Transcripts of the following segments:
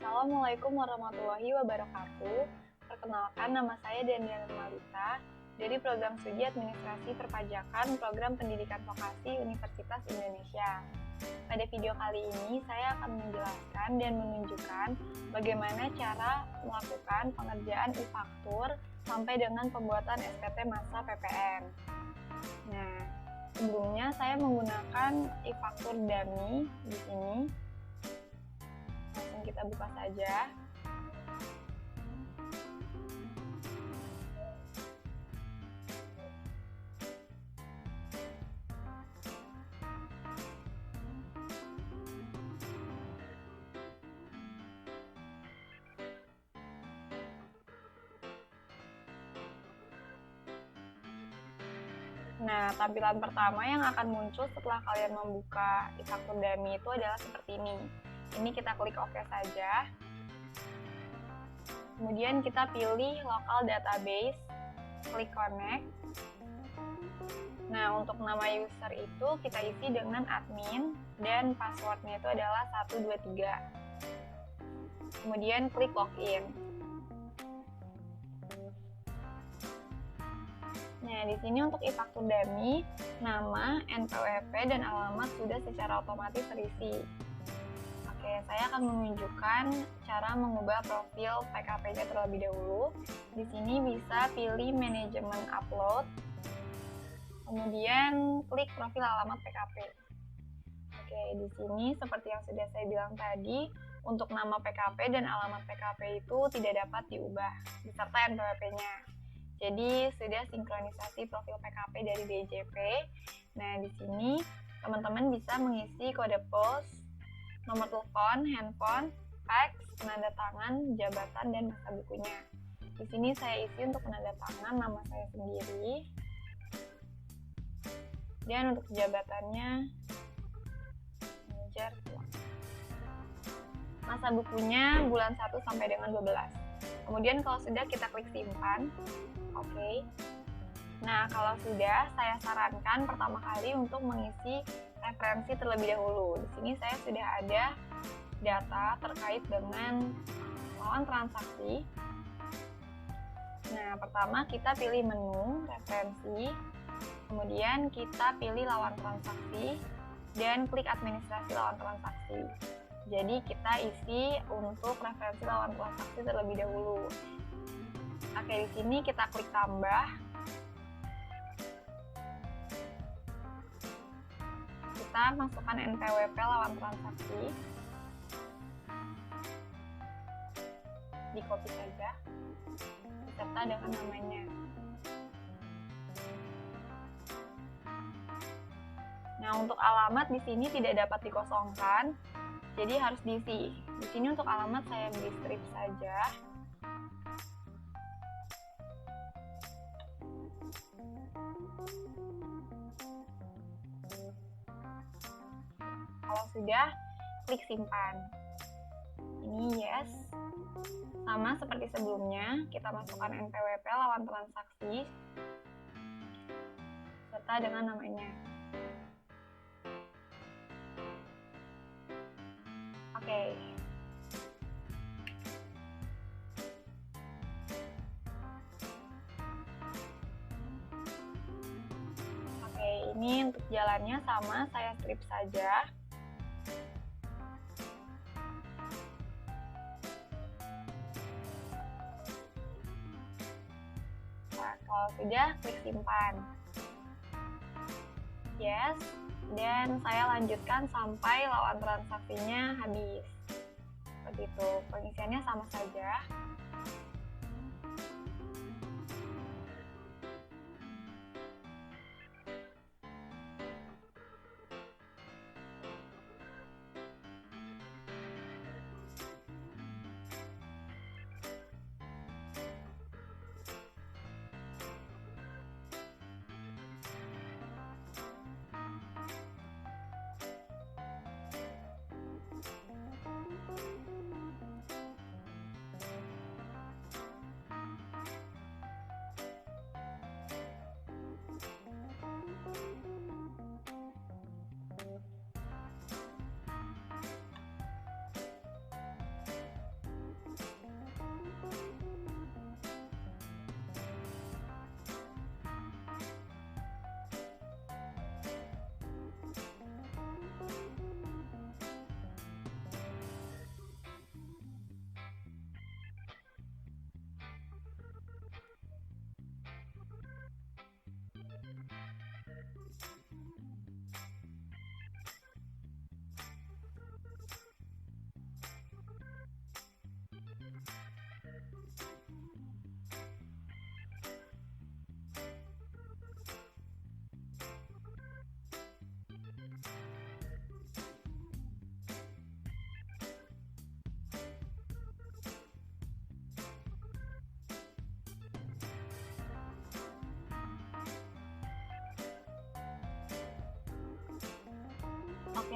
Assalamualaikum warahmatullahi wabarakatuh. Perkenalkan, nama saya Daniela Malita dari Program Studi Administrasi Perpajakan Program Pendidikan Vokasi Universitas Indonesia. Pada video kali ini, saya akan menjelaskan dan menunjukkan bagaimana cara melakukan pengerjaan e-faktur sampai dengan pembuatan SPT masa PPN. Nah, sebelumnya saya menggunakan e-faktur dummy di sini. Langsung kita buka saja. Nah, tampilan pertama yang akan muncul setelah kalian membuka e-faktur dummy itu adalah seperti ini. Ini kita klik OK saja. Kemudian kita pilih local database, klik connect. Nah, untuk nama user itu kita isi dengan admin dan passwordnya itu adalah 123. Kemudian klik login. Nah, di sini untuk e-faktur dummy, nama, NPWP, dan alamat sudah secara otomatis terisi. Oke, saya akan menunjukkan cara mengubah profil PKP-nya terlebih dahulu. Di sini bisa pilih manajemen upload, kemudian klik profil alamat PKP. Oke, di sini seperti yang sudah saya bilang tadi, untuk nama PKP dan alamat PKP itu tidak dapat diubah beserta NPWP-nya. Jadi sudah sinkronisasi profil PKP dari DJP. Nah, di sini teman-teman bisa mengisi kode pos, nomor telepon, handphone, fax, penanda tangan, jabatan, dan masa bukunya. Di sini saya isi untuk penanda tangan nama saya sendiri. Dan untuk jabatannya manajer keuangan. Masa bukunya bulan 1 sampai dengan 12. Kemudian kalau sudah kita klik simpan. Oke. Nah, kalau sudah, saya sarankan pertama kali untuk mengisi referensi terlebih dahulu. Di sini saya sudah ada data terkait dengan lawan transaksi. Nah, pertama kita pilih menu referensi, kemudian kita pilih lawan transaksi dan klik administrasi lawan transaksi. Jadi kita isi untuk referensi lawan transaksi terlebih dahulu. Oke, di sini kita klik tambah. Kita masukkan NPWP lawan transaksi. Di copy saja beserta dengan namanya. Nah, untuk alamat di sini tidak dapat dikosongkan, jadi harus diisi. Di sini untuk alamat saya beri strip saja. Kalau sudah, klik simpan. Ini yes. Sama seperti sebelumnya, kita masukkan NPWP lawan transaksi serta dengan namanya. Oke. Oke, ini untuk jalannya sama, saya strip saja. Nah, kalau sudah, klik simpan. Yes, dan saya lanjutkan sampai lawan transaksinya habis. Seperti itu, pengisiannya sama saja.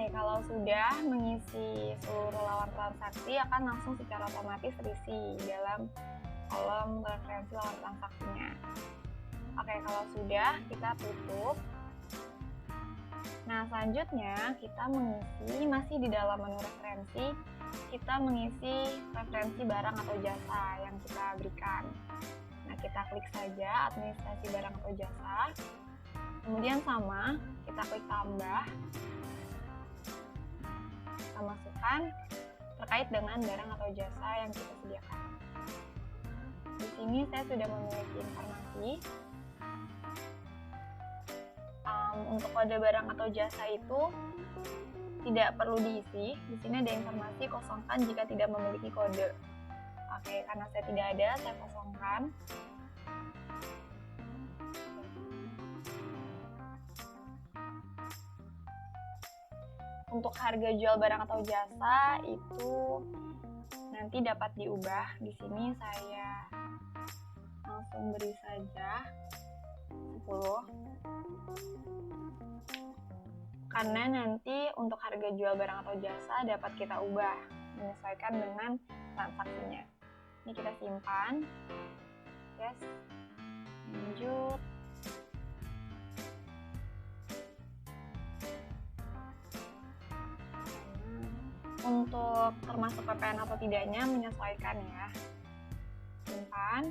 kalau sudah mengisi seluruh lawan transaksi akan langsung secara otomatis terisi dalam kolom referensi lawan transaksinya. Oke, kalau sudah kita tutup. Nah, selanjutnya kita mengisi, masih di dalam menu referensi, kita mengisi referensi barang atau jasa yang kita berikan. Nah, kita klik saja administrasi barang atau jasa. Kemudian sama, kita klik tambah. Kita masukkan terkait dengan barang atau jasa yang kita sediakan. Di sini saya sudah memiliki informasi. Untuk kode barang atau jasa itu tidak perlu diisi. Di sini ada informasi kosongkan jika tidak memiliki kode. Oke, karena saya tidak ada, saya kosongkan. Untuk harga jual barang atau jasa itu nanti dapat diubah. Di sini saya langsung beri saja 10. Karena nanti untuk harga jual barang atau jasa dapat kita ubah menyesuaikan dengan transaksinya. Ini kita simpan. Yes. Lanjut. Untuk termasuk PPN atau tidaknya menyesuaikan ya. Simpan.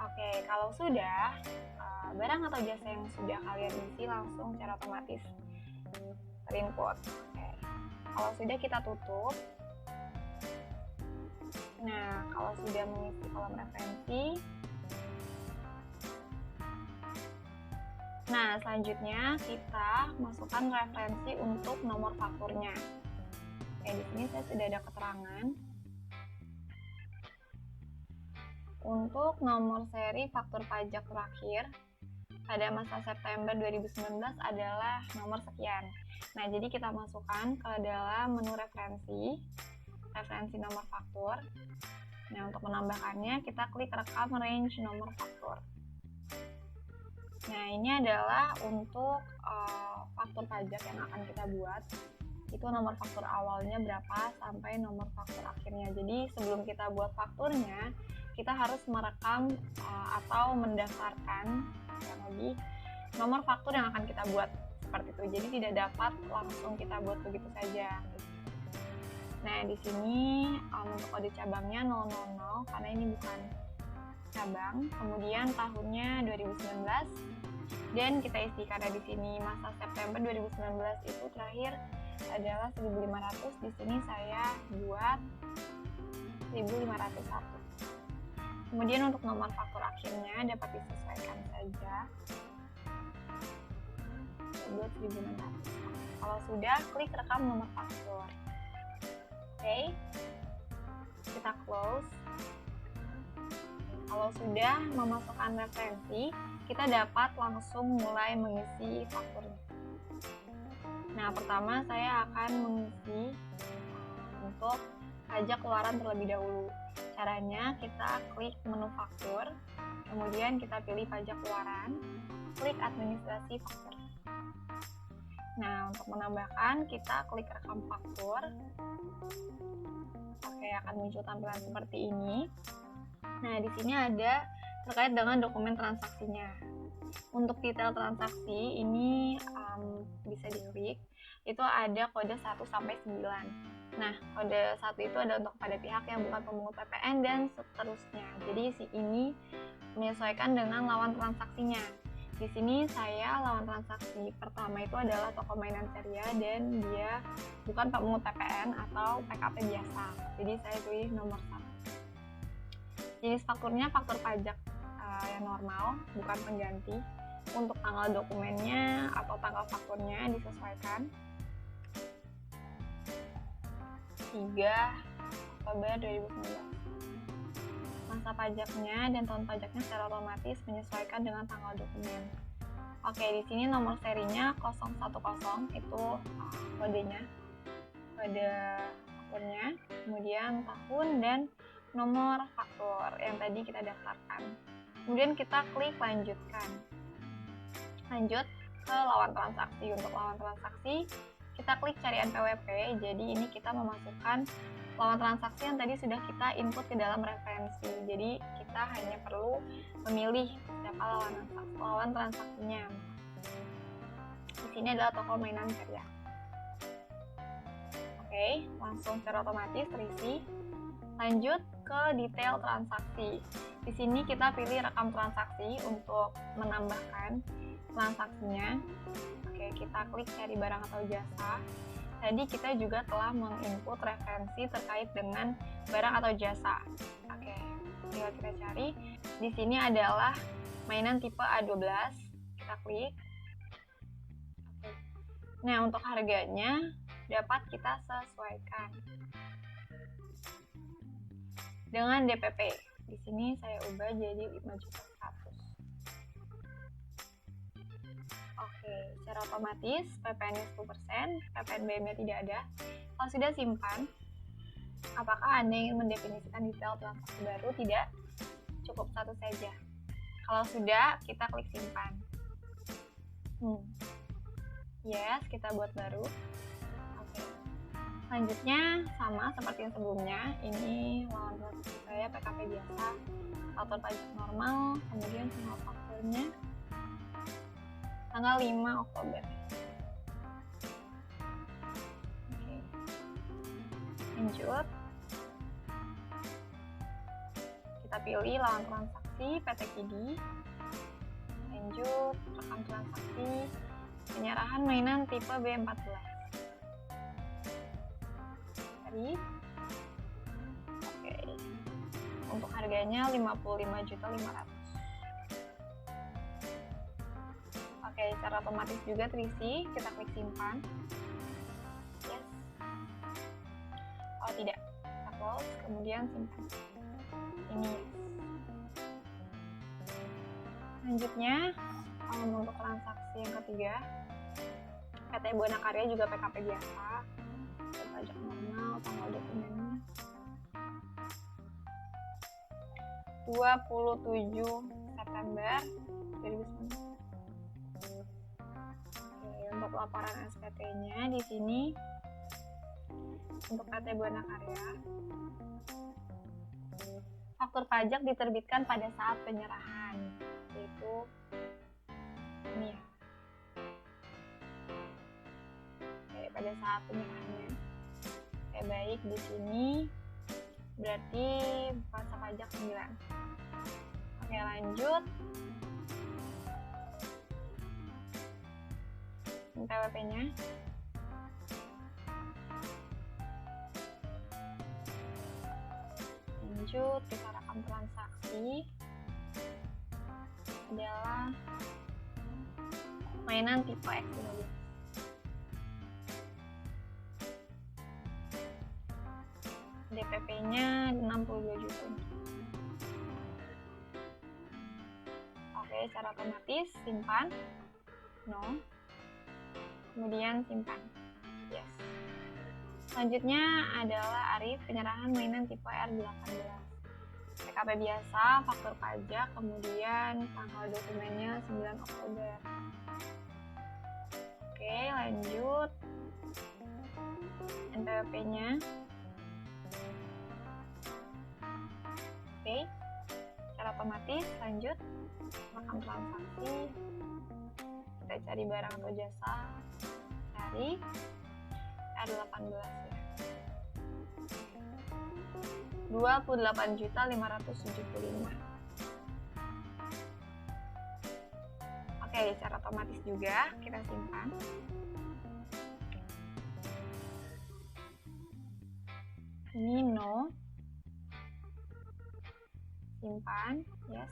Oke, kalau sudah, barang atau jasa yang sudah kalian isi langsung secara otomatis terinput. Oke. Kalau sudah kita tutup. Nah, kalau sudah mengisi kolom referensi, nah selanjutnya kita masukkan referensi untuk nomor fakturnya. Oke, di sini saya sudah ada keterangan. Untuk nomor seri faktur pajak terakhir pada masa September 2019 adalah nomor sekian. Nah, jadi kita masukkan ke dalam menu referensi nomor faktur. Nah, untuk menambahkannya kita klik rekam range nomor faktur. Nah, ini adalah untuk faktur pajak yang akan kita buat. Itu nomor faktur awalnya berapa sampai nomor faktur akhirnya. Jadi sebelum kita buat fakturnya, kita harus merekam atau mendaftarkan lagi nomor faktur yang akan kita buat seperti itu. Jadi tidak dapat langsung kita buat begitu saja. Nah, di sini untuk kode cabangnya 000 karena ini bukan cabang. Kemudian tahunnya 2019 dan kita isi karena di sini masa September 2019 itu terakhir adalah 1.500. Di sini saya buat 1.501. Kemudian untuk nomor faktur akhirnya dapat disesuaikan saja. Buat 1.600. Kalau sudah, klik rekam nomor faktur. Oke. Kita close. Kalau sudah memasukkan referensi, kita dapat langsung mulai mengisi fakturnya. Nah, pertama saya akan mengisi untuk pajak keluaran terlebih dahulu. Caranya kita klik menu faktur, kemudian kita pilih pajak keluaran, klik administrasi faktur. Nah, untuk menambahkan kita klik rekam faktur. Oke, akan muncul tampilan seperti ini. Nah, di sini ada terkait dengan dokumen transaksinya. Untuk detail transaksi ini bisa diklik. Itu ada kode 1 sampai 9. Nah, kode 1 itu ada untuk pada pihak yang bukan pemungut PPN dan seterusnya. Jadi ini menyesuaikan dengan lawan transaksinya. Di sini saya lawan transaksi pertama itu adalah toko mainan ceria dan dia bukan pemungut PPN atau PKP biasa. Jadi saya pilih nomor 1. Jenis fakturnya faktur pajak yang normal, bukan pengganti. Untuk tanggal dokumennya atau tanggal fakturnya disesuaikan 3 Oktober 2019. Masa pajaknya dan tahun pajaknya secara otomatis menyesuaikan dengan tanggal dokumen. Oke, di sini nomor serinya 010 itu kodenya, kode akunnya, kemudian tahun dan nomor faktur yang tadi kita daftarkan. Kemudian kita klik lanjutkan. Lanjut ke lawan transaksi. Untuk lawan transaksi kita klik cari NPWP. Jadi ini kita memasukkan lawan transaksi yang tadi sudah kita input ke dalam referensi. Jadi kita hanya perlu memilih siapa lawan transaksinya. Di sini adalah toko mainan ceria. Oke, langsung secara otomatis terisi. Lanjut ke detail transaksi. Di sini kita pilih rekam transaksi untuk menambahkan transaksinya. Oke, kita klik cari barang atau jasa. Tadi kita juga telah menginput referensi terkait dengan barang atau jasa. Oke, tinggal kita cari. Di sini adalah mainan tipe A12. Kita klik. Oke. Nah, untuk harganya dapat kita sesuaikan dengan DPP. Di sini saya ubah jadi 5.100.000. Oke, secara otomatis PPN-nya 10%, PPNBM-nya tidak ada. Kalau sudah simpan, apakah Anda ingin mendefinisikan detail transaksi baru? Tidak, cukup satu saja. Kalau sudah, kita klik simpan. Yes, kita buat baru. Oke. Selanjutnya sama seperti yang sebelumnya. Ini lawan transaksi saya PKP biasa, faktur pajak normal, kemudian tanggal fakturnya tanggal 5 Oktober. Oke. Lanjut. Kita pilih lawan transaksi PT Kidi. Lanjut, rekam transaksi penyerahan mainan tipe B14. Cari. Oke. Untuk harganya 55.500.000. Oke, secara otomatis juga terisi. Kita klik simpan. Yes. Oh tidak, kita close, kemudian simpan. Ini yes. Selanjutnya untuk transaksi yang ketiga, PT Buana Karya juga PKP biasa, pajak normal, tanggal dokumennya 27 September 2019. Untuk laporan SPT-nya di sini untuk PT Buana Karya, faktur pajak diterbitkan pada saat penyerahan, yaitu ini ya. Oke, pada saat penyerahannya. Oke, baik, di sini berarti masa pajak 9. Oke, lanjut. NPWP-nya. Lanjut, kita rekam transaksi adalah mainan tipe X15. DPP-nya 62 juta. Oke, secara otomatis simpan. No. Kemudian simpan. Yes. Selanjutnya adalah Arif, penyerahan mainan tipe R18. PKP biasa, faktur pajak, kemudian tanggal dokumennya 9 Oktober. Oke, lanjut. NPWP-nya. Oke. Secara otomatis lanjut rekam transaksi. Kita cari barang atau jasa. Cari R18 ya. 28.575. Oke, secara otomatis juga kita simpan. Ini no. Simpan, yes.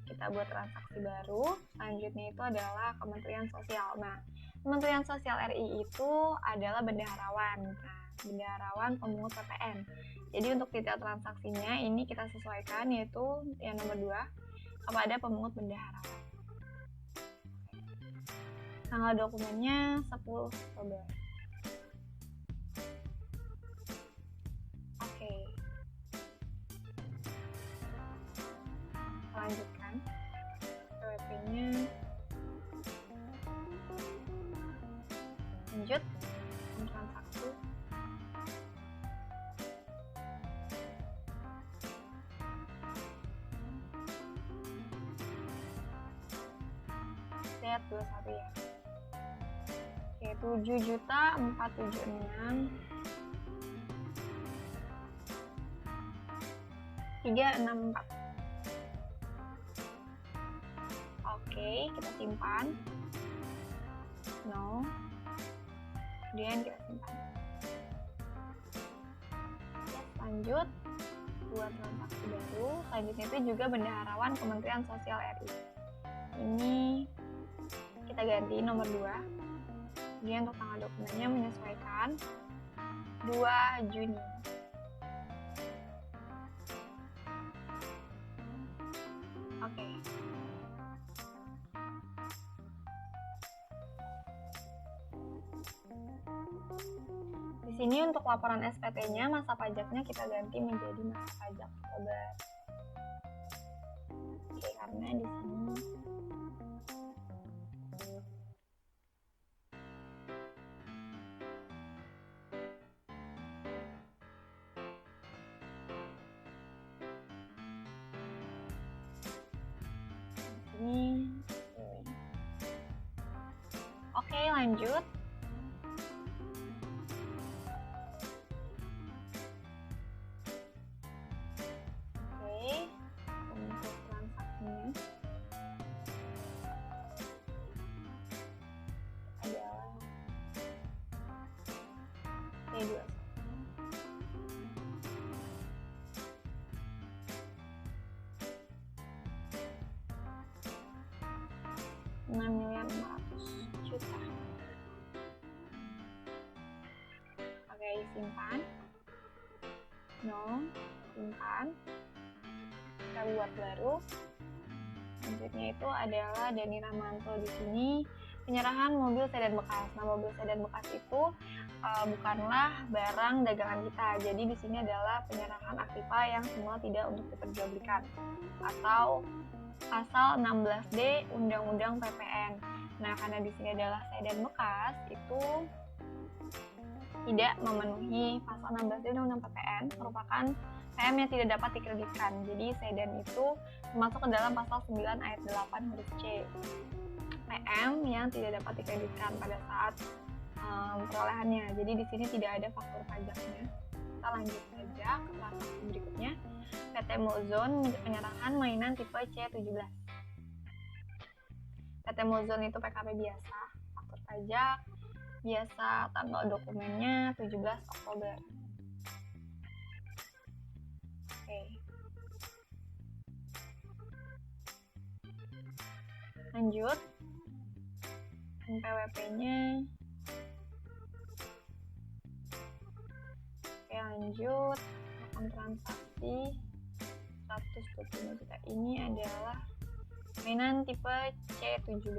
Kita buat transaksi baru. Selanjutnya itu adalah Kementerian Sosial. Nah, Kementerian Sosial RI itu adalah bendaharawan. Nah, bendaharawan pemungut PPN. Jadi untuk detail transaksinya ini kita sesuaikan, yaitu yang nomor 2 kepada pemungut bendaharawan. Tanggal dokumennya 10 Oktober. Oke. Lanjutkan. PWP-nya. Lanjut. Transaksi. Lihat 21 ya. Oke, 7.476.364. Oke, kita simpan. No. Kemudian kita simpan. Lanjut, buat transaksi baru. Selanjutnya itu juga bendaharawan Kementerian Sosial RI. Ini kita ganti nomor 2. Kemudian untuk tanggal dokumennya menyesuaikan 2 Juni. Oke. Di sini untuk laporan SPT-nya, masa pajaknya kita ganti menjadi masa pajak Oktober. Oke, karena di sini Oke, lanjut. Oke, untuk transaksinya adalah T2. Rp6.500.000.000. Oke, simpan. No, simpan. Kita buat baru. Selanjutnya itu adalah Dani Ramanto. Di sini penyerahan mobil sedan bekas. Nah, mobil sedan bekas itu bukanlah barang dagangan kita. Jadi di sini adalah penyerahan aktiva yang semula tidak untuk diperjualbelikan atau pasal 16D Undang-Undang PPN. Nah, karena di sini adalah sedan bekas, itu tidak memenuhi pasal 16D Undang-Undang PPN, merupakan PM yang tidak dapat dikreditkan. Jadi sedan itu masuk ke dalam pasal 9 ayat 8 huruf C. PM yang tidak dapat dikreditkan pada saat perolehannya. Jadi di sini tidak ada faktur pajaknya. Kita lanjut saja ke transaksi berikutnya. PT Mozone penyerahan mainan tipe C17. PT Mozone itu PKP biasa, faktur pajak biasa, tanggal dokumennya 17 Oktober. Oke. Lanjut. NPWP-nya. Oke, lanjut. Akun transaksi 125 juta ini adalah mainan tipe C17.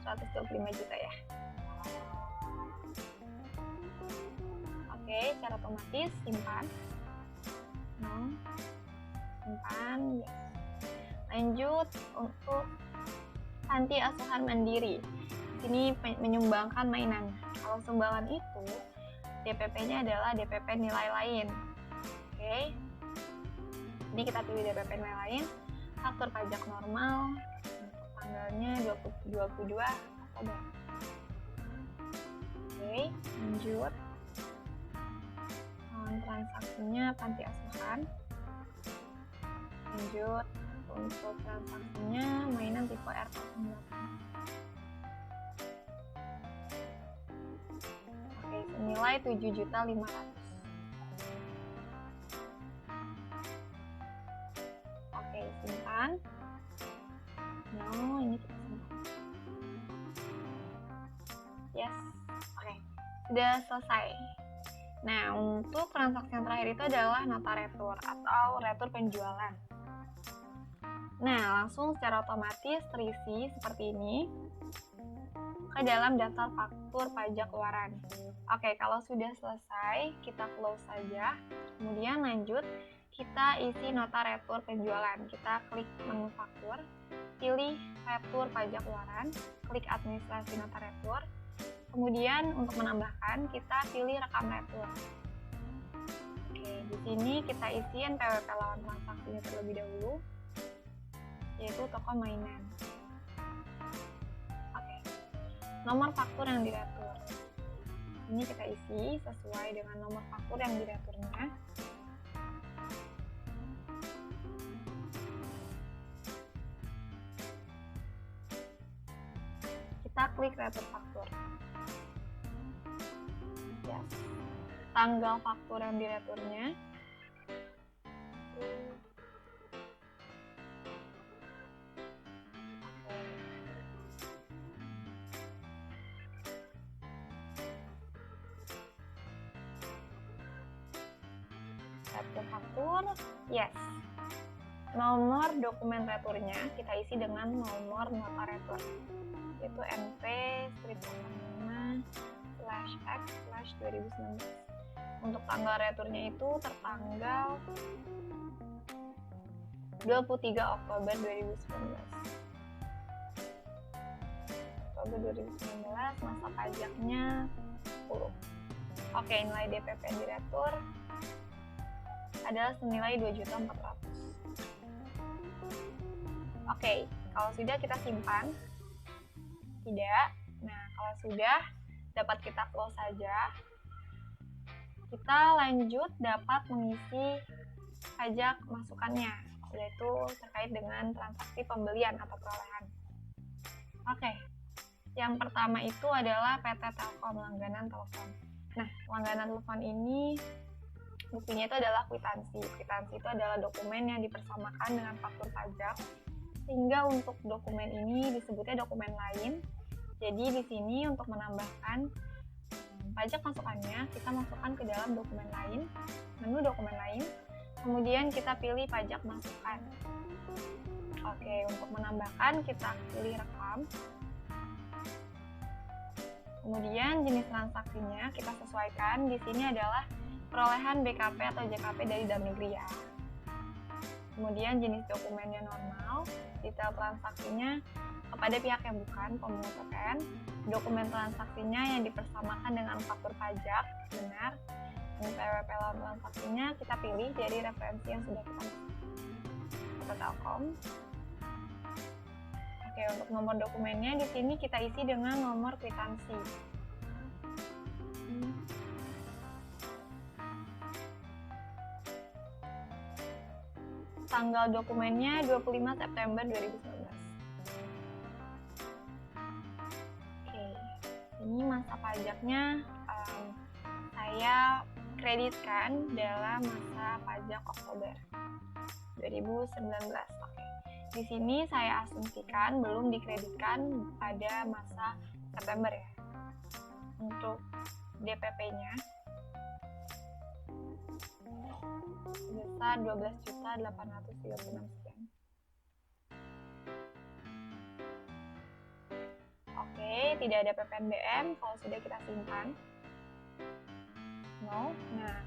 125 juta ya. Oke, secara otomatis simpan. No. Simpan. Yes. Lanjut untuk panti asuhan mandiri. Di sini menyumbangkan mainan. Kalau sumbangan itu DPP-nya adalah DPP nilai lain. Oke. Ini kita pilih DPP nilai lain. Faktur pajak normal. Untuk tanggalnya 22 Oktober. Oke, lanjut. Transaksinya panti asuhan. Lanjut, untuk transaksinya mainan tipe R08. Oke, senilai 7.500.000. Oke, simpan. No, ini kita simpan. Yes, oke, sudah selesai. Nah, untuk transaksi yang terakhir itu adalah nota retur atau retur penjualan. Nah, langsung secara otomatis terisi seperti ini ke dalam daftar faktur pajak keluaran. Oke, kalau sudah selesai, kita close saja. Kemudian lanjut, kita isi nota retur penjualan. Kita klik menu faktur, pilih retur pajak keluaran, klik administrasi nota retur. Kemudian untuk menambahkan, kita pilih rekam retur. Oke, di sini kita isi NPWP lawan transaksinya terlebih dahulu, yaitu toko mainan. Oke, nomor faktur yang diretur. Ini kita isi sesuai dengan nomor faktur yang direturnya. Kita klik retur faktur. Yes. Tanggal faktur yang direturnya. Retur faktur, yes. Nomor dokumen returnya kita isi dengan nomor nota retur, yaitu NP-5/X/2019. Untuk tanggal returnya itu tertanggal 23 Oktober 2019. Oktober 2019, masa pajaknya 10. Oke, nilai DPP yang diretur adalah senilai 2.400.000. Oke, kalau sudah kita simpan. Tidak. Nah, kalau sudah dapat kita close saja. Kita lanjut dapat mengisi pajak masukannya, yaitu terkait dengan transaksi pembelian atau perolehan. Oke, yang pertama itu adalah PT Telkom langganan telepon. Nah, langganan telepon ini buktinya itu adalah kwitansi. Kwitansi itu adalah dokumen yang dipersamakan dengan faktur pajak, sehingga untuk dokumen ini disebutnya dokumen lain. Jadi di sini untuk menambahkan pajak masukannya, kita masukkan ke dalam dokumen lain, menu dokumen lain, kemudian kita pilih pajak masukan. Oke, untuk menambahkan kita pilih rekam. Kemudian jenis transaksinya kita sesuaikan. Di sini adalah perolehan BKP atau JKP dari dalam negeri ya. Kemudian jenis dokumennya normal, detail transaksinya kepada pihak yang bukan pemungut PPN, dokumen transaksinya yang dipersamakan dengan faktur pajak, benar, dan PWP lawan transaksinya kita pilih dari referensi yang sudah kita masukkan. Kita Telkom. Oke, untuk nomor dokumennya di sini kita isi dengan nomor kwitansi. Tanggal dokumennya 25 September 2019. Ini masa pajaknya saya kreditkan dalam masa pajak Oktober 2019. Oke. Di sini saya asumsikan belum dikreditkan pada masa September ya. Untuk DPP-nya sebesar 12.836 sekian. Oke, tidak ada PPNBM. Kalau sudah kita simpan, no. Nah,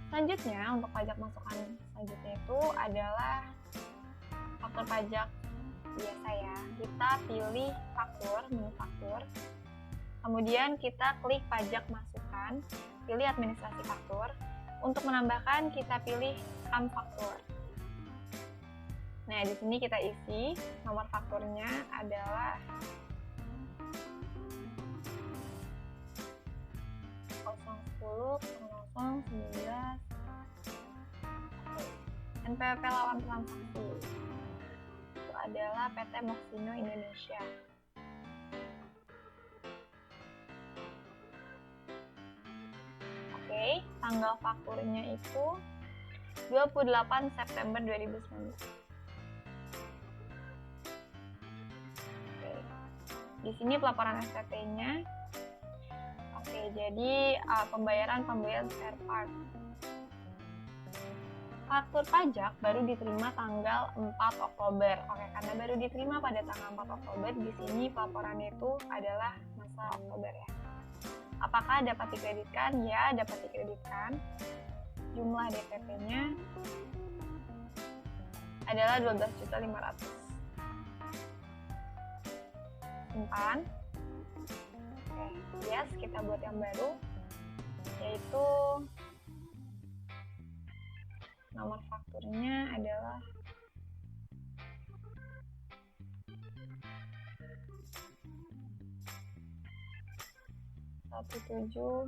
selanjutnya untuk pajak masukan selanjutnya itu adalah faktur pajak biasa ya. Kita pilih faktur, menu faktur. Kemudian kita klik pajak masukan, pilih administrasi faktur. Untuk menambahkan kita pilih rekam faktur. Nah, di sini kita isi nomor fakturnya adalah 010 019. Oke. NPWP lawan transaksi itu adalah PT Moschino Indonesia. Oke, tanggal fakturnya itu 28 September 2019. Oke. Di sini pelaporan SPT-nya. Oke, jadi pembayaran spare part. Faktur pajak baru diterima tanggal 4 Oktober. Oke, karena baru diterima pada tanggal 4 Oktober, di sini pelaporannya itu adalah masa Oktober ya. Apakah dapat dikreditkan? Ya, dapat dikreditkan. Jumlah DPP-nya adalah 12.500.000. Simpan. Oke, yes, kita buat yang baru, yaitu nomor fakturnya adalah 1724.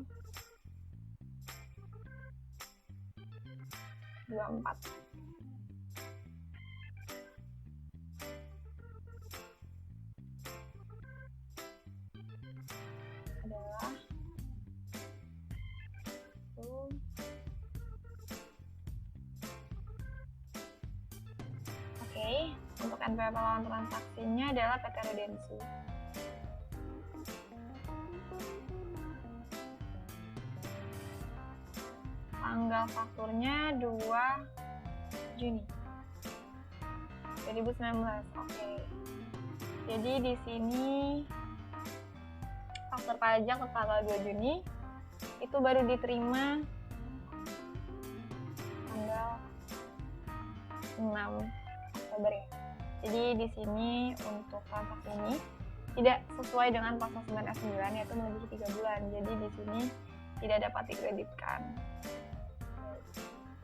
Adalah Oke, untuk NPWP lawan transaksinya adalah PT Redensu. Tanggal fakturnya 2 Juni 2019. Oke. Jadi di sini faktur pajak tanggal 2 Juni itu baru diterima tanggal 6 Oktober ya. Jadi di sini untuk transaksi ini tidak sesuai dengan pasal 9 S9 yaitu melebihi 3 bulan. Jadi di sini tidak dapat dikreditkan.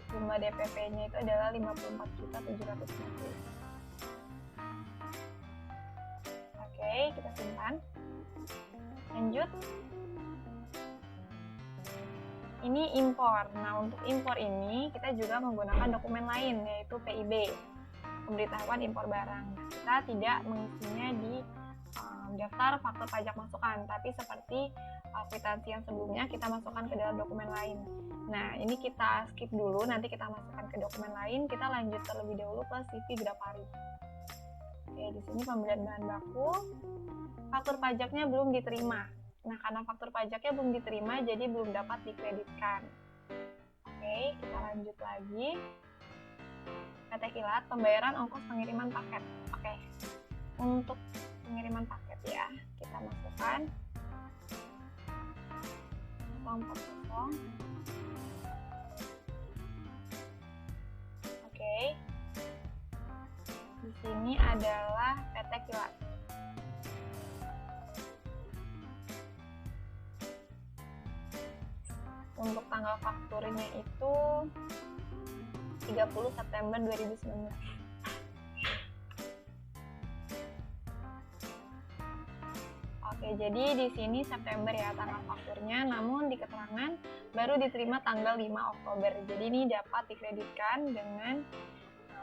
Jumlah DPP-nya itu adalah 54.750. Oke, kita simpan. Lanjut. Ini impor. Nah, untuk impor ini kita juga menggunakan dokumen lain yaitu PIB, pemberitahuan impor barang. Kita tidak mengisinya di daftar faktur pajak masukan, tapi seperti kwitansi yang sebelumnya kita masukkan ke dalam dokumen lain. Nah, ini kita skip dulu, nanti kita masukkan ke dokumen lain. Kita lanjut terlebih dahulu ke CV Grapari. Oke, di sini pembelian bahan baku, faktur pajaknya belum diterima. Nah, karena faktur pajaknya belum diterima, jadi belum dapat dikreditkan. Oke, kita lanjut lagi. PT Kilat, pembayaran ongkos pengiriman paket. Oke, untuk pengiriman paket ya, kita masukkan 040. Oke, di sini adalah PT Kilat. Untuk tanggal fakturnya itu 30 September 2019. Oke, jadi di sini September ya tanggal fakturnya, namun di keterangan baru diterima tanggal 5 Oktober. Jadi ini dapat dikreditkan dengan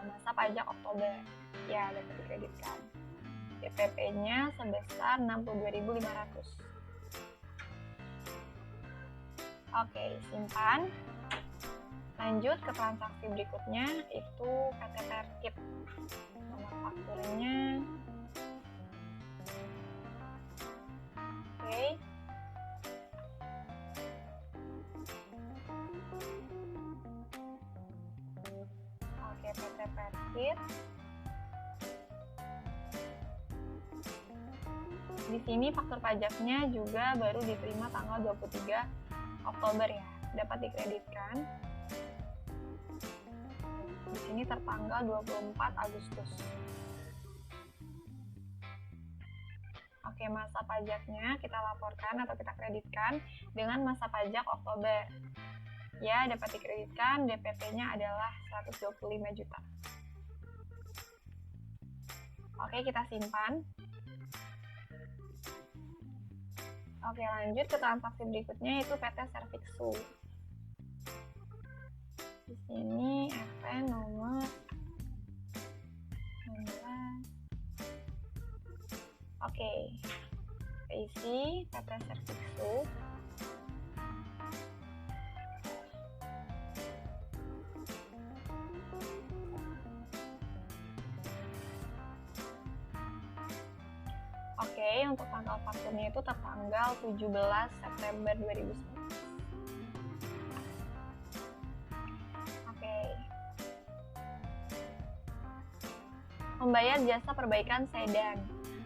masa pajak Oktober. Ya, dapat dikreditkan. DPP-nya sebesar 62.500. Oke, simpan. Lanjut ke transaksi berikutnya, itu PT Terkit. Nomor fakturnya. Oke. Oke, PT Terkit. Di sini faktur pajaknya juga baru diterima tanggal 23 Oktober ya, dapat dikreditkan. Di sini tertanggal 24 Agustus. Oke, masa pajaknya kita laporkan atau kita kreditkan dengan masa pajak Oktober. Ya, dapat dikreditkan, DPP-nya adalah 125 juta. Oke, kita simpan. Oke, lanjut ke transaksi berikutnya, yaitu PT Serviksu. Di Ini FN nomor 19. Oke. Isi PT Serviksu. Oke, untuk tanggal fakturnya itu tertanggal 17 September 2019. Oke. Membayar jasa perbaikan sedan.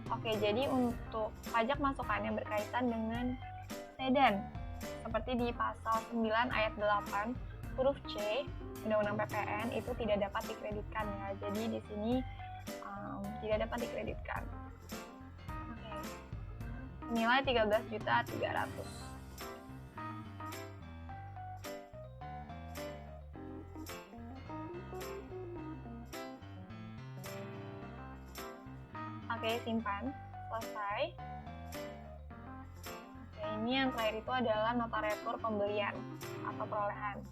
Oke, jadi untuk pajak masukannya berkaitan dengan sedan. Seperti di pasal 9 ayat 8 huruf C Undang-Undang PPN itu tidak dapat dikreditkan ya. Jadi di sini tidak dapat dikreditkan. Oke. Nilai 13.300.000. Oke, simpan. Selesai. Oke, ini yang terakhir itu adalah nota retur pembelian atau perolehan.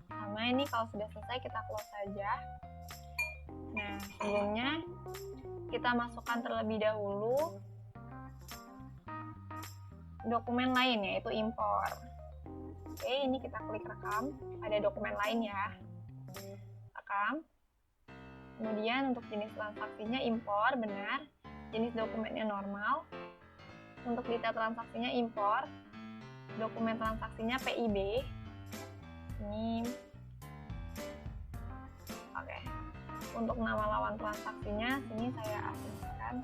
Sama ini kalau sudah selesai kita close saja. Nah, sebelumnya kita masukkan terlebih dahulu dokumen lain, yaitu impor. Oke, ini kita klik rekam pada dokumen lain ya. Rekam. Kemudian untuk jenis transaksinya impor, benar. Jenis dokumennya normal. Untuk detail transaksinya impor. Dokumen transaksinya PIB. Ini. Oke. Untuk nama lawan transaksinya, sini saya asingkan.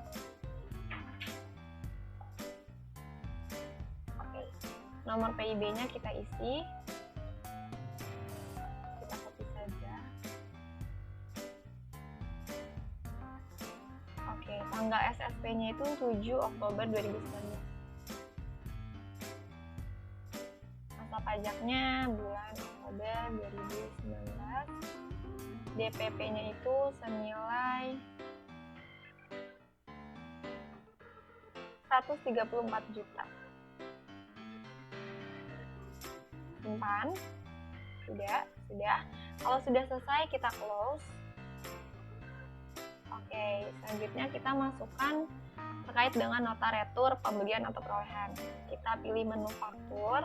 Oke. Nomor PIB-nya kita isi. Kita copy saja. Oke, tanggal SSP-nya itu 7 Oktober 2019. Masa pajaknya bulan Oktober 2019. DPP-nya itu senilai 134 juta. Simpan. Sudah. Kalau sudah selesai kita close. Oke, selanjutnya kita masukkan terkait dengan nota retur pembelian atau perolehan. Kita pilih menu faktur,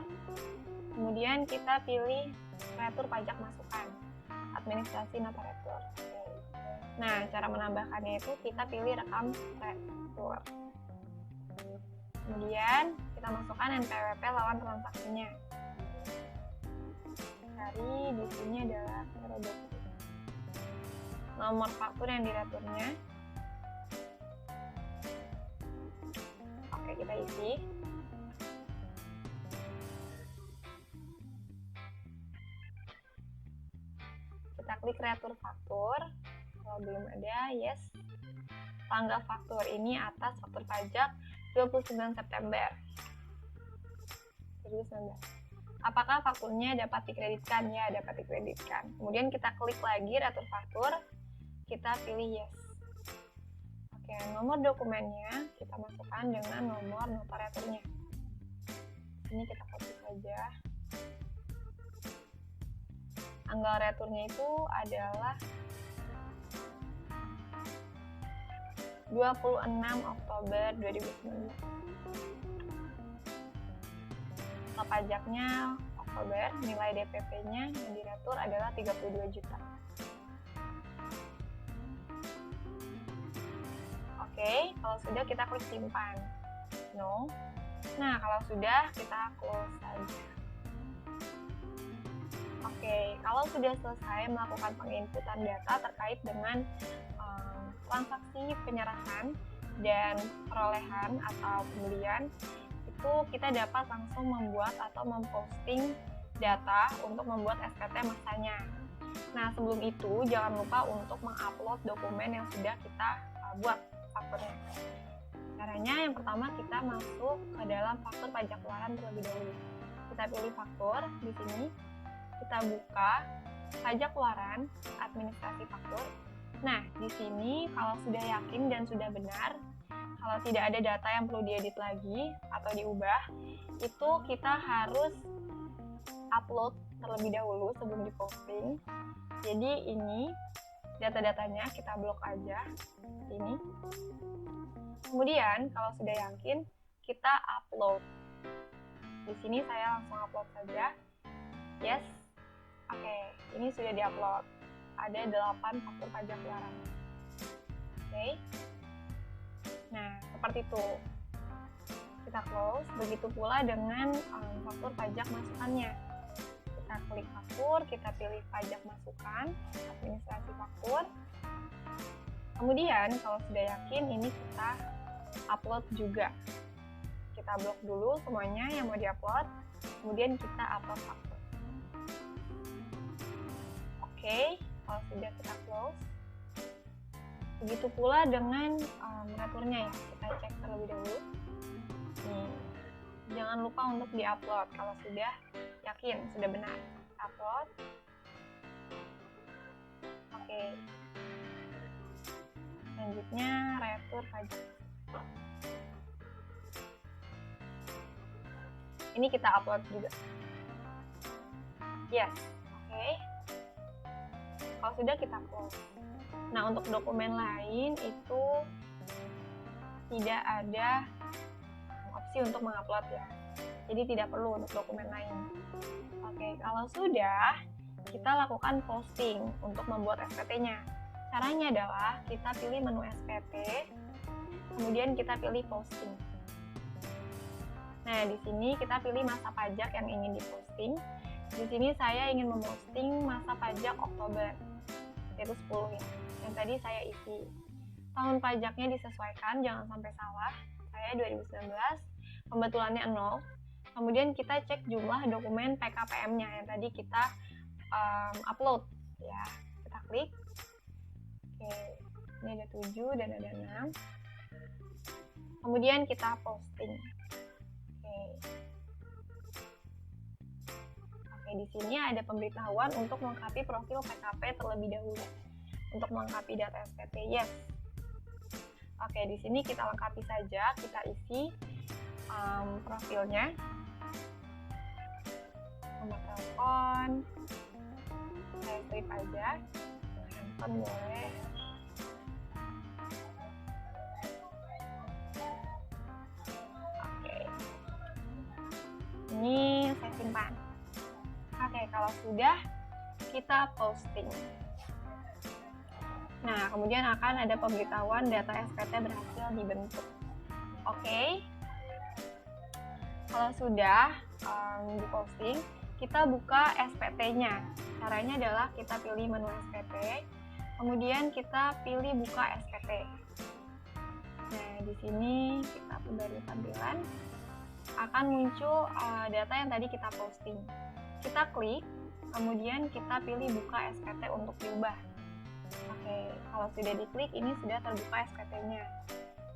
kemudian kita pilih retur pajak masukan, administrasi nota retur. Oke. Nah, cara menambahkannya itu kita pilih rekam retur. Kemudian kita masukkan NPWP lawan transaksinya. Cari di sini adalah produk. Nomor faktur yang direturnya. Oke, kita isi. Kita klik retur faktur. Kalau belum ada, yes. Tanggal faktur ini atas faktur pajak 29 September 2019. Apakah fakturnya dapat dikreditkan? Ya, dapat dikreditkan. Kemudian kita klik lagi retur faktur. Kita pilih yes. Oke, nomor dokumennya kita masukkan dengan nomor nota returnya. Ini kita copy saja. Tanggal returnya itu adalah 26 Oktober 2019. Nota pajaknya Oktober, nilai DPP-nya yang diretur adalah 32 juta. Oke, kalau sudah kita klik simpan. No. Nah, kalau sudah kita close saja. Oke, kalau sudah selesai melakukan penginputan data terkait dengan transaksi penyerahan dan perolehan atau pembelian, itu kita dapat langsung membuat atau memposting data untuk membuat SPT masanya. Nah, sebelum itu jangan lupa untuk mengupload dokumen yang sudah kita buat fakturnya. Caranya yang pertama kita masuk ke dalam faktur pajak keluaran terlebih dahulu. Kita pilih faktur di sini. Kita buka pajak keluaran, administrasi faktur. Nah, di sini kalau sudah yakin dan sudah benar, kalau tidak ada data yang perlu diedit lagi atau diubah, itu kita harus upload terlebih dahulu sebelum diposting. Jadi ini data-datanya kita blok aja ini. Kemudian kalau sudah yakin, kita upload. Di sini saya langsung upload saja. Yes. Oke, ini sudah diupload. Ada 8 faktur pajak luaran. Oke. Nah, seperti itu. Kita close. Begitu pula dengan faktur pajak masukannya. Kita klik faktur, kita pilih pajak masukan, administrasi faktur. Kemudian kalau sudah yakin, ini kita upload juga. Kita blok dulu semuanya yang mau diupload, kemudian kita upload faktur. Oke, kalau sudah kita close. Begitu pula dengan returnya ya, kita cek terlebih dahulu. Nih, jangan lupa untuk diupload kalau sudah yakin, sudah benar. Upload. Oke. Selanjutnya retur pajak. Ini kita upload juga. Yes. Oke. Kalau sudah kita close. Nah, untuk dokumen lain itu tidak ada opsi untuk mengupload ya. Jadi tidak perlu untuk dokumen lain. Oke, kalau sudah, kita lakukan posting untuk membuat SPT-nya. Caranya adalah kita pilih menu SPT, kemudian kita pilih posting. Nah, di sini kita pilih masa pajak yang ingin diposting. Di sini saya ingin memposting masa pajak Oktober, yaitu 10 ya. Yang tadi saya isi. Tahun pajaknya disesuaikan, jangan sampai salah. Saya 2019, pembetulannya 0. Kemudian kita cek jumlah dokumen PKPM-nya yang tadi kita upload ya. Kita klik. Oke, ini ada 7 dan ada 6. Kemudian kita posting. Oke, di sini ada pemberitahuan untuk melengkapi profil PKP terlebih dahulu. Untuk melengkapi data SPT, yes. Oke, di sini kita lengkapi saja, kita isi profilnya. Nomor telepon, saya strip aja, handphone boleh. Oke, ini saya simpan. Oke, kalau sudah, kita posting. Nah, kemudian akan ada pemberitahuan data SPT berhasil dibentuk. Oke, kalau sudah diposting, kita buka SPT-nya. Caranya adalah kita pilih menu SPT, kemudian kita pilih buka SPT. Nah, di sini kita baru tampilan, akan muncul data yang tadi kita posting. Kita klik, kemudian kita pilih buka SPT untuk diubah. Oke, kalau sudah diklik, ini sudah terbuka SPT-nya.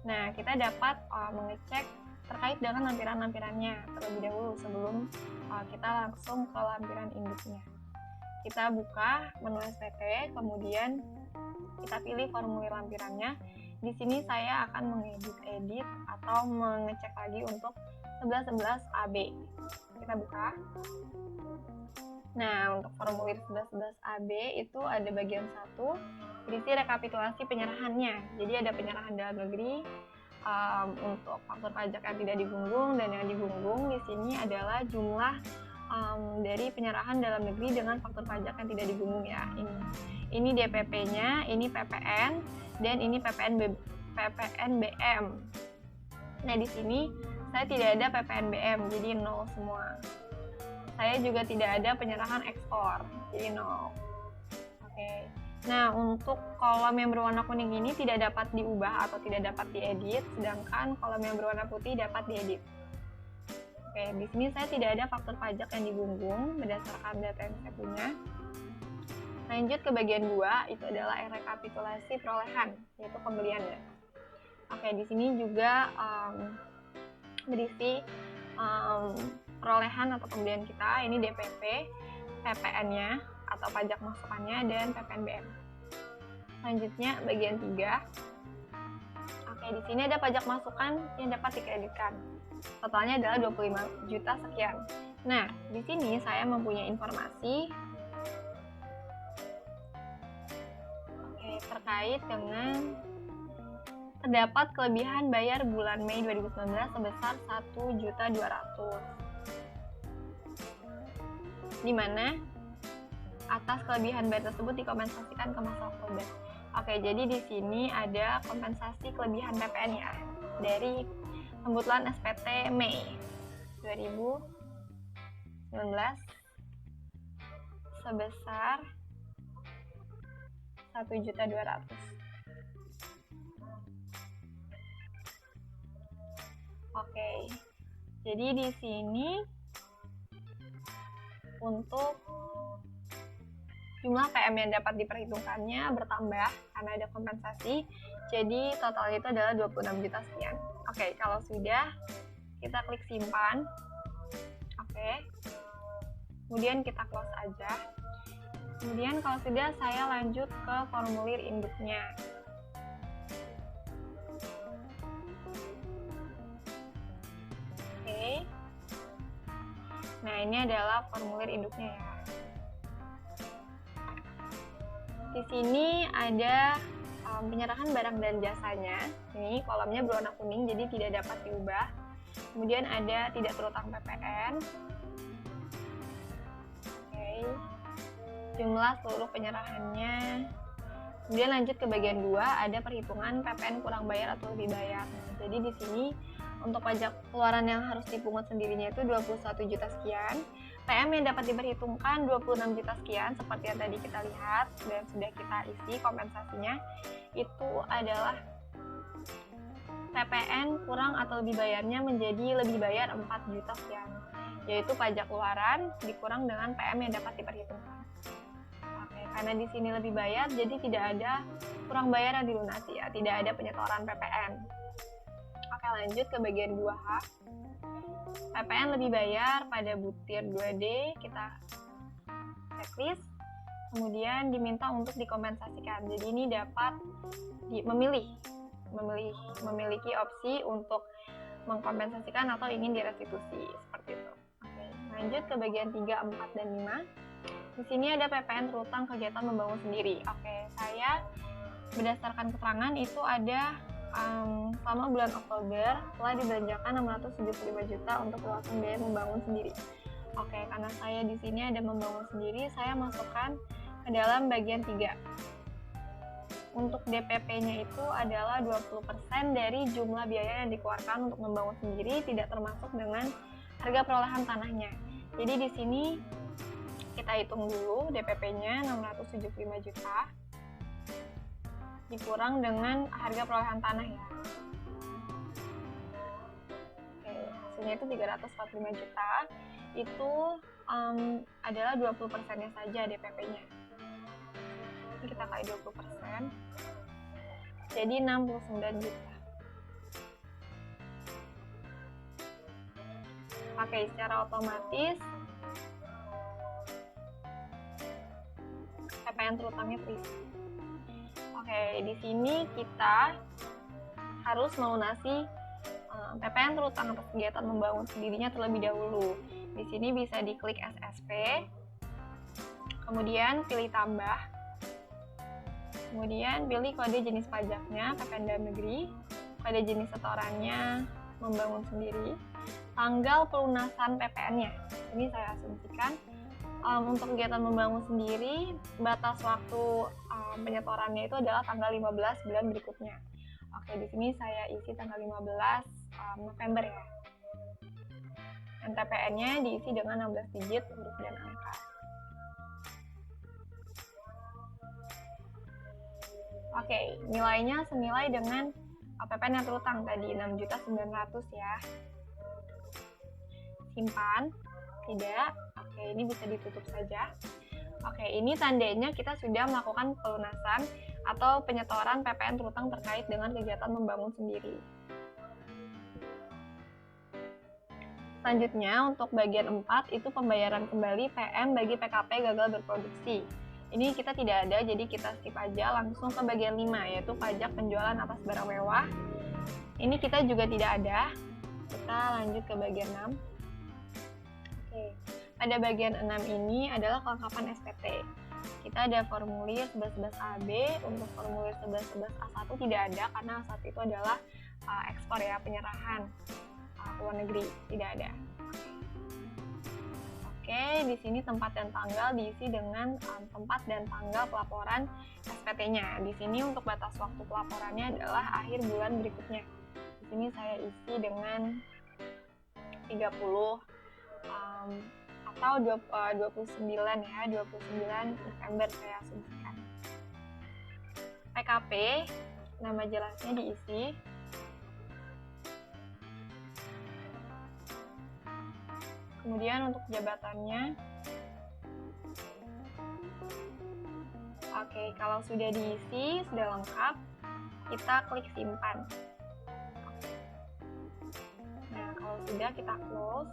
Nah, kita dapat mengecek terkait dengan lampiran-lampirannya terlebih dahulu sebelum kita langsung ke lampiran induknya. Kita buka menu SPT, kemudian kita pilih formulir lampirannya. Di sini saya akan mengedit atau mengecek lagi untuk 1111 AB. Kita buka. Nah, untuk formulir 1111 AB itu ada bagian 1, berisi rekapitulasi penyerahannya. Jadi ada penyerahan dalam negeri, untuk faktur pajak yang tidak digunggung dan yang digunggung di sini adalah jumlah dari penyerahan dalam negeri dengan faktur pajak yang tidak digunggung ya. Ini DPP-nya, ini PPN, dan ini PPNBM. Nah, di sini saya tidak ada PPNBM, jadi 0 semua. Saya juga tidak ada penyerahan ekspor, jadi 0. Oke. Nah, untuk kolom yang berwarna kuning ini tidak dapat diubah atau tidak dapat diedit, sedangkan kolom yang berwarna putih dapat diedit. Oke, di sini saya tidak ada faktur pajak yang digunggung berdasarkan data yang saya punya. Lanjut ke bagian 2, itu adalah rekapitulasi perolehan, yaitu pembeliannya. Oke, di sini juga berisi perolehan atau pembelian kita. Ini DPP, PPN-nya atau pajak masukannya, dan PPNBM. Selanjutnya bagian 3. Oke, di sini ada pajak masukan yang dapat dikreditkan. Totalnya adalah 25 juta sekian. Nah, di sini saya mempunyai informasi terkait dengan terdapat kelebihan bayar bulan Mei 2019 sebesar 1.200.000, di mana atas kelebihan bayar tersebut dikompensasikan ke masa Oktober. Oke, jadi di sini ada kompensasi kelebihan PPN ya dari pembutuhan SPT Mei 2019 sebesar 1.200.000. Oke, jadi di sini untuk jumlah PM yang dapat diperhitungkannya bertambah karena ada kompensasi, jadi total itu adalah 26 juta sekian. Oke, kalau sudah, kita klik simpan. Oke, kemudian kita close aja. Kemudian kalau sudah, saya lanjut ke formulir induknya. Oke, nah ini adalah formulir induknya ya. Di sini ada penyerahan barang dan jasanya. Ini kolomnya berwarna kuning, jadi tidak dapat diubah. Kemudian ada tidak terutang PPN. Oke. Jumlah seluruh penyerahannya. Kemudian lanjut ke bagian 2, ada perhitungan PPN kurang bayar atau lebih bayar. Nah, jadi di sini untuk pajak keluaran yang harus dipungut sendirinya itu 21 juta sekian. PM yang dapat diperhitungkan 26 juta sekian seperti yang tadi kita lihat dan sudah kita isi kompensasinya, itu adalah PPN kurang atau lebih bayarnya menjadi lebih bayar 4 juta sekian, yaitu pajak keluaran dikurang dengan PM yang dapat diperhitungkan. Oke, karena di sini lebih bayar, jadi tidak ada kurang bayar yang dilunasi ya, tidak ada penyetoran PPN. Oke, lanjut ke bagian 2H. PPN lebih bayar pada butir 2D, kita checklist, kemudian diminta untuk dikompensasikan. Jadi ini dapat memiliki opsi untuk mengkompensasikan atau ingin direstitusi, seperti itu. Oke, lanjut ke bagian 3, 4, dan 5. Di sini ada PPN terutang kegiatan membangun sendiri. Oke, saya berdasarkan keterangan itu ada selama bulan Oktober telah dibelanjakan 675 juta untuk luasan biaya membangun sendiri. Oke, karena saya di sini ada membangun sendiri, saya masukkan ke dalam bagian 3. Untuk DPP-nya itu adalah 20% dari jumlah biaya yang dikeluarkan untuk membangun sendiri, tidak termasuk dengan harga perolehan tanahnya. Jadi di sini kita hitung dulu DPP-nya 675 juta. Dikurang dengan harga perolehan tanah ya. Oke, hasilnya itu 345 juta. Itu adalah 20%-nya saja DPP-nya. Ini kita kali 20%. Jadi 69 juta. Oke, secara otomatis PPN terutangnya terisi. Oke, di sini kita harus melunasi PPN terutang atas kegiatan membangun sendirinya terlebih dahulu. Di sini bisa diklik SSP, kemudian pilih tambah, kemudian pilih kode jenis pajaknya PPN dalam negeri, kode jenis setorannya membangun sendiri, tanggal pelunasan PPN-nya. Ini saya asumsikan. Untuk kegiatan membangun sendiri, batas waktu penyetorannya itu adalah tanggal 15 bulan berikutnya. Oke, di sini saya isi tanggal 15 November ya. NTPN-nya diisi dengan 16 digit huruf dan angka. Oke, nilainya senilai dengan PPN yang terutang tadi 6.900.000 ya. Simpan. Tidak. Oke, ini bisa ditutup saja. Oke, ini tandanya kita sudah melakukan pelunasan atau penyetoran PPN terutang terkait dengan kegiatan membangun sendiri. Selanjutnya, untuk bagian 4 itu pembayaran kembali PM bagi PKP gagal berproduksi. Ini kita tidak ada, jadi kita skip aja langsung ke bagian 5, yaitu pajak penjualan atas barang mewah. Ini kita juga tidak ada. Kita lanjut ke bagian 6. Oke. Pada bagian 6 ini adalah kelengkapan SPT. kita ada formulir 1111AB. Untuk formulir 1111A1 tidak ada karena A1 itu adalah ekspor ya, penyerahan ke luar negeri, tidak ada. Oke, di sini tempat dan tanggal diisi dengan tempat dan tanggal pelaporan SPT-nya. Di sini untuk batas waktu pelaporannya adalah akhir bulan berikutnya. Di sini saya isi dengan 30 atau 29 ya, 29 November saya asumsikan. PKP, nama jelasnya diisi. Kemudian untuk jabatannya, oke, kalau sudah diisi, sudah lengkap, kita klik simpan. Nah, kalau sudah, kita close.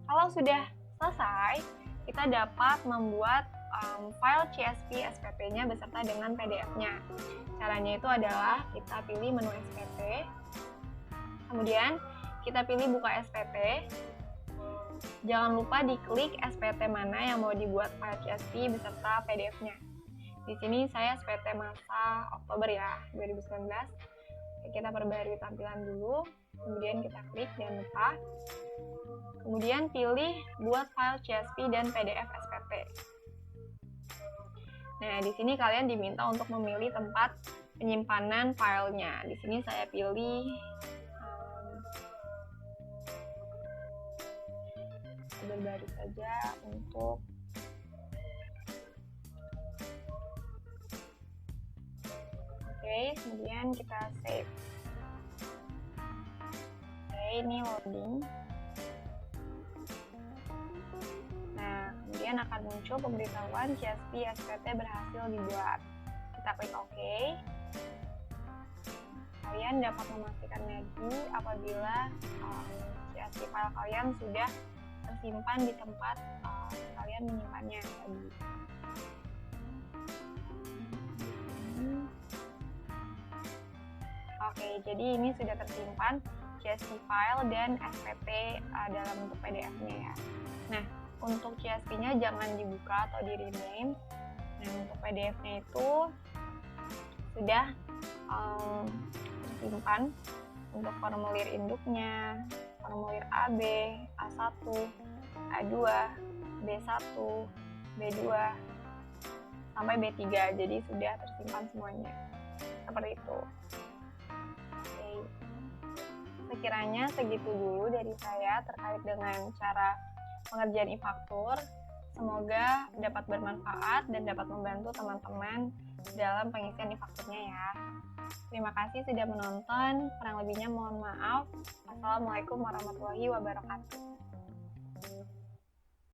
Kalau sudah selesai, kita dapat membuat file CSV SPT-nya beserta dengan PDF-nya. Caranya itu adalah kita pilih menu SPT, kemudian kita pilih buka SPT. Jangan lupa diklik SPT mana yang mau dibuat file CSV beserta PDF-nya. Di sini saya SPT masa Oktober ya, 2019. Kita perbarui tampilan dulu, kemudian kita klik, jangan lupa. Kemudian pilih buat file CSV dan PDF SPT. Nah, di sini kalian diminta untuk memilih tempat penyimpanan filenya. Di sini saya pilih baru saja untuk kemudian kita save. Ini loading. Nah, kemudian akan muncul pemberitahuan CSV SPT berhasil dibuat. Kita klik OK. Kalian dapat memastikan lagi apabila CSV file kalian sudah tersimpan di tempat kalian menyimpannya tadi. Oke, jadi ini sudah tersimpan CSV file dan SPT dalam bentuk PDF-nya ya. Nah, untuk CSV-nya jangan dibuka atau di rename. Nah, untuk PDF-nya itu sudah tersimpan untuk formulir induknya, formulir AB, A1, A2, B1, B2, sampai B3. Jadi sudah tersimpan semuanya. Seperti itu. Oke. Sekiranya segitu dulu dari saya terkait dengan cara pengerjaan e-faktur. Semoga dapat bermanfaat dan dapat membantu teman-teman dalam pengisian e-fakturnya ya. Terima kasih sudah menonton. Kurang lebihnya mohon maaf. Wassalamualaikum warahmatullahi wabarakatuh.